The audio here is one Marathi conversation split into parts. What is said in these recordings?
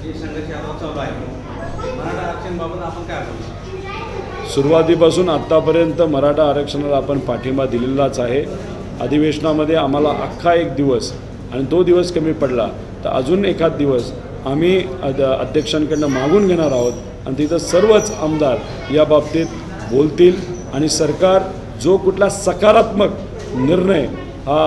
जे संघर्ष आता चालू आहे मराठा आरक्षणाबाबत आपण काय बोलू? सुरुवातीपासून आत्तापर्यंत मराठा आरक्षणाला आपण पाठिंबा दिलेलाच आहे. अधिवेशनामध्ये आम्हाला अख्खा एक दिवस आणि तो दिवस कमी पडला तर अजून एखाद दिवस आम्ही अध्यक्षांकडनं मागून घेणार आहोत आणि तिथं सर्वच आमदार या बाबतीत बोलतील आणि सरकार जो कुठला सकारात्मक निर्णय हा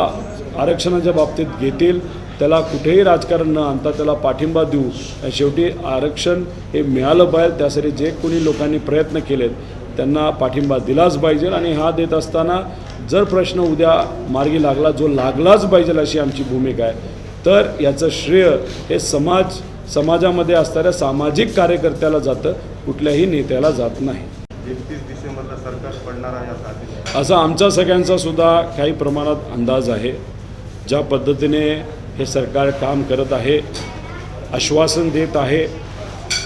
आरक्षणाच्या बाबतीत घेतील त्याला कुठेही राजकारण न आणता त्याला पाठिंबा देऊ. शेवटी आरक्षण हे मिळालं पाहिजे, त्यासाठी जे कोणी लोकांनी प्रयत्न केलेत त्यांना पाठिंबा दिलाच पाहिजे आणि हा देत असताना जर प्रश्न उद्या मार्गी लागला जो लागलाच पाहिजे अशी आमची भूमिका आहे तर याचं श्रेय हे समाजामध्ये असणाऱ्या सामाजिक कार्यकर्त्याला जातं, कुठल्याही नेत्याला जात नाही. 31 डिसेंबरला सरकार पडणार आहे असा आमचा सगळ्यांचा सुद्धा काही प्रमाणात अंदाज आहे. ज्या पद्धतीने हे सरकार काम करत आहे, आश्वासन देत आहे,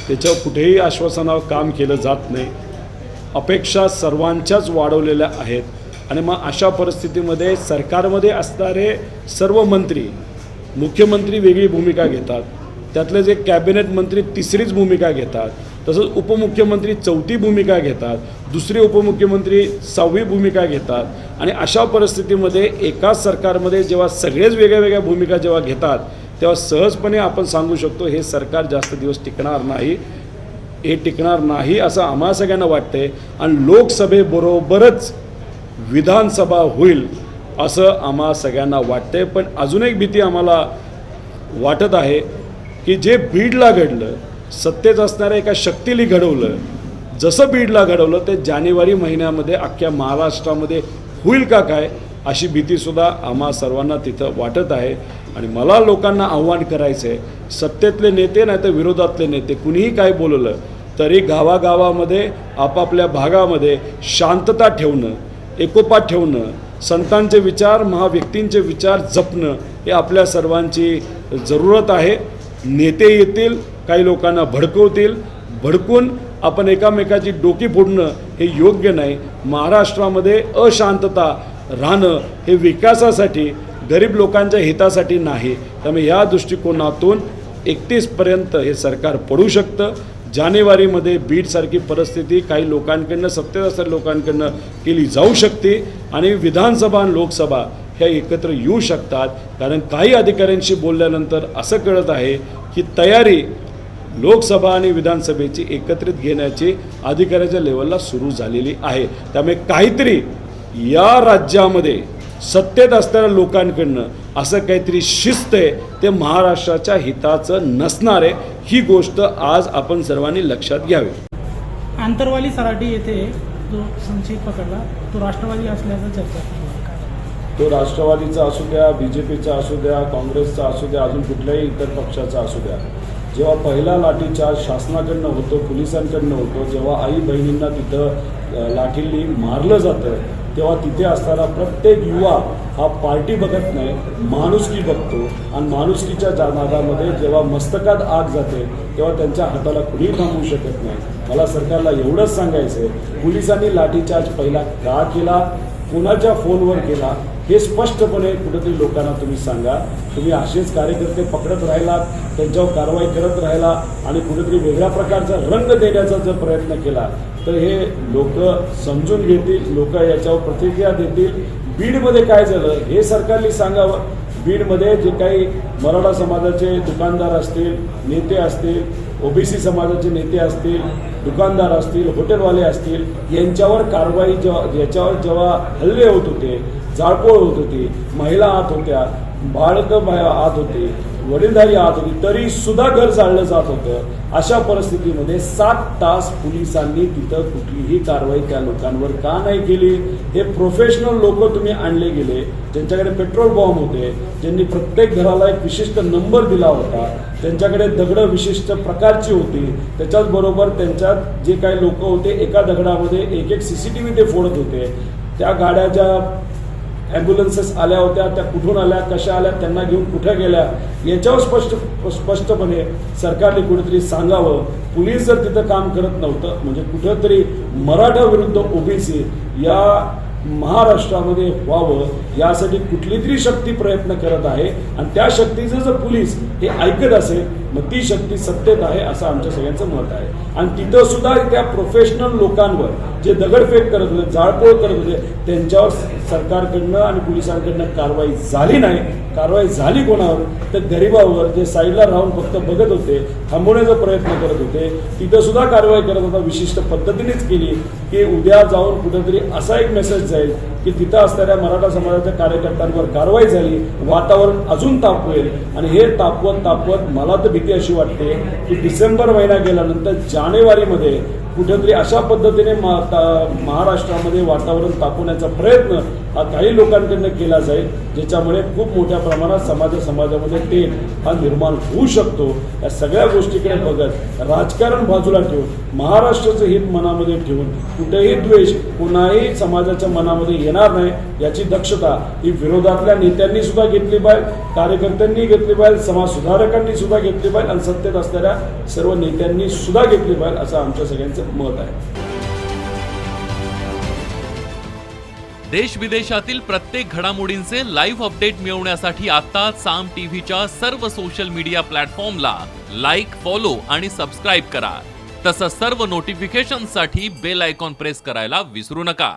त्याच्यावर कुठेही आश्वासनावर काम केलं जात नाही. अपेक्षा सर्वांच्याच वाढवलेल्या आहेत आणि मग अशा परिस्थितीमध्ये सरकारमध्ये असणारे सर्व मंत्री, मुख्यमंत्री वेगळी भूमिका घेतात, त्यातले जे कॅबिनेट मंत्री तिसरीच भूमिका घेतात, तसंच उपमुख्यमंत्री चौथी भूमिका घेतात, दुसरे उपमुख्यमंत्री 6वी भूमिका घेतात आणि अशा परिस्थितीमध्ये एकाच सरकारमध्ये जेव्हा सगळेच वेगळ्या वेगळ्या भूमिका जेव्हा घेतात तेव्हा सहजपणे आपण सांगू शकतो हे सरकार जास्त दिवस टिकणार नाही. हे टिकणार नाही असं आम्हा सगळ्यांना वाटतंय आणि लोकसभेबरोबरच विधानसभा होईल असं आम्हा सगळ्यांना वाटतंय. पण अजून एक भीती आम्हाला वाटत आहे की जे बीडला घडलं, सत्तेत असणाऱ्या एका शक्तीला घडवलं, जसं बीडला घडवलं ते जानेवारी महिन्यामध्ये अख्ख्या महाराष्ट्रामध्ये होईल का काय अशी भीतीसुद्धा आम्हा सर्वांना तिथं वाटत आहे. आणि मला लोकांना आव्हान करायचं आहे, सत्तेतले नेते नाही तर विरोधातले नेते कुणीही काय बोललं तरी गावागावामध्ये आपापल्या भागामध्ये शांतता ठेवणं, एकोपा ठेवणं, संतांचे विचार, महाव्यक्तींचे विचार जपणं हे आपल्या सर्वांची जरूरत आहे. नेते येतील, काही लोकांना भडकवतील, भडकून आपण एकामेकाची डोकी फोडणं हे योग्य नाही. महाराष्ट्रामध्ये अशांतता राहणं हे विकासासाठी, गरीब लोकांच्या हितासाठी नाही. त्यामुळे या दृष्टिकोनातून 31पर्यंत हे सरकार पडू शकतं. जानेवारीमध्ये बीडसारखी परिस्थिती काही लोकांकडनं, सत्तेत असणाऱ्या लोकांकडनं केली जाऊ शकते आणि विधानसभा आणि लोकसभा ह्या एकत्र येऊ शकतात. कारण काही अधिकाऱ्यांशी बोलल्यानंतर असं कळत आहे की तयारी लोकसभा आणि विधानसभेची एकत्रित घेण्याची अधिकाऱ्याच्या लेवलला सुरू झालेली आहे. त्यामुळे काहीतरी या राज्यामध्ये सत्तेत असणाऱ्या लोकांकडनं असं काहीतरी शिस्त आहे ते महाराष्ट्राच्या हिताचं नसणार आहे. ही गोष्ट आज आपण सर्वांनी लक्षात घ्यावी. आंतरवाली सराटी येथे जो संशयित पकडला तो राष्ट्रवादी असल्याचं चर्चा. तो राष्ट्रवादीचा असू द्या, BJPचा असू द्या, काँग्रेसचा असू द्या, अजून कुठल्याही इतर पक्षाचा असू द्या, जेव्हा पहिला लाठीचार्ज शासनाकडनं होतो, पोलिसांकडनं होतो, जेव्हा आई बहिणींना तिथं लाठींनी मारलं जातं तेव्हा तिथे असणारा प्रत्येक युवा हा पार्टी बघत नाही, माणुसकी बघतो आणि माणुसकीच्या नादामध्ये जेव्हा मस्तकात आग जाते तेव्हा त्यांच्या हाताला कुणीही थांबवू शकत नाही. मला सरकारला एवढंच सांगायचं आहे, पोलिसांनी लाठीचार्ज पहिला का केला, कोणाच्या फोनवर केला हे स्पष्टपणे कुठेतरी लोकांना तुम्ही सांगा. तुम्ही असेच कार्यकर्ते पकडत राहिलात, त्यांच्यावर कारवाई करत राहिला आणि कुठेतरी वेगळ्या प्रकारचा रंग देण्याचा जर प्रयत्न केला तर हे लोक समजून घेतील, लोक याच्यावर प्रतिक्रिया देतील. बीडमध्ये काय झालं हे सरकारने सांगावं. बीडमध्ये जे काही मराठा समाजाचे दुकानदार असतील, नेते असतील, OBC समाजाचे नेते असतील, दुकानदार असतील, हॉटेलवाले असतील, यांच्यावर कारवाई याच्यावर जेव्हा हल्ले होत होते, जाळपोळ होत होती, महिला आत होत्या, बाळकं आत होते, वडीलधारी आत होती, तरी सुद्धा घर जाळलं जात होतं. अशा परिस्थितीमध्ये 7 तास पोलिसांनी तिथं कुठलीही कारवाई त्या लोकांवर का नाही केली? हे प्रोफेशनल लोक तुम्ही आणले गेले, ज्यांच्याकडे पेट्रोल बॉम्ब होते, ज्यांनी प्रत्येक घराला एक विशिष्ट नंबर दिला होता, त्यांच्याकडे दगडं विशिष्ट प्रकारची होती, त्याच्याचबरोबर त्यांच्यात जे काही लोक होते एका दगडामध्ये एक CCTV ते फोडत होते. त्या गाड्या ज्या ॲम्ब्युलन्सेस आल्या होत्या त्या कुठून आल्या, कशा आल्या, त्यांना घेऊन कुठे गेल्या याच्यावर स्पष्टपणे सरकारने कुठेतरी सांगावं. पोलीस जर तिथं काम करत नव्हतं म्हणजे कुठेतरी मराठा विरुद्ध OBC या महाराष्ट्रामध्ये व्हावं यासाठी कुठली तरी शक्ती प्रयत्न करत आहे आणि त्या शक्तीचं जर पोलीस हे ऐकत असेल मग ती शक्ती सत्तेत आहे असं आमच्या सगळ्यांचं मत आहे. आणि तिथं सुद्धा त्या प्रोफेशनल लोकांवर जे दगडफेक करत होते, जाळपोळ करत होते, त्यांच्यावर सरकारकडनं आणि पोलिसांकडनं कारवाई झाली नाही. कारवाई झाली कोणावर तर गरिबावर, जे साईडला राहून फक्त बघत होते, थांबवण्याचा प्रयत्न करत होते, तिथं सुद्धा कारवाई करत होता. विशिष्ट पद्धतीनेच केली की उद्या जाऊन कुठेतरी असा एक मेसेज जाईल की तिथं असणाऱ्या मराठा समाजाच्या कार्यकर्त्यांवर कारवाई झाली, वातावरण अजून तापवेल. आणि हे तापवत मला तर भीती अशी वाटते की डिसेंबर महिना गेल्यानंतर जानेवारीमध्ये कुठेतरी अशा पद्धतीने महाराष्ट्रामध्ये वातावरण तापवण्याचा प्रयत्न हा काही लोकांकडनं केला जाईल, ज्याच्यामुळे खूप मोठ्या प्रमाणात समाजामध्ये तेढ हा निर्माण होऊ शकतो. या सगळ्या गोष्टीकडे बघत राजकारण बाजूला ठेवून महाराष्ट्राचं हित मनामध्ये ठेवून कुठेही द्वेष कोणाही समाजाच्या मनामध्ये येणार नाही याची दक्षता ही विरोधातल्या नेत्यांनी सुद्धा घेतली पाहिजे, कार्यकर्त्यांनी घेतली पाहिजे, समाज सुधारकांनी सुद्धा घेतली पाहिजे आणि सत्तेत असणाऱ्या सर्व नेत्यांनी सुद्धा घेतली पाहिजे असं आमच्या सगळ्यांचं मत आहे. देश विदेशातील प्रत्येक घडामोडींचे लाईव्ह अपडेट मिळवण्यासाठी आता साम टीव्हीच्या सर्व सोशल मीडिया प्लॅटफॉर्मला लाईक, फॉलो आणि सबस्क्राईब करा. तसंच सर्व नोटिफिकेशनसाठी बेल आयकॉन प्रेस करायला विसरू नका.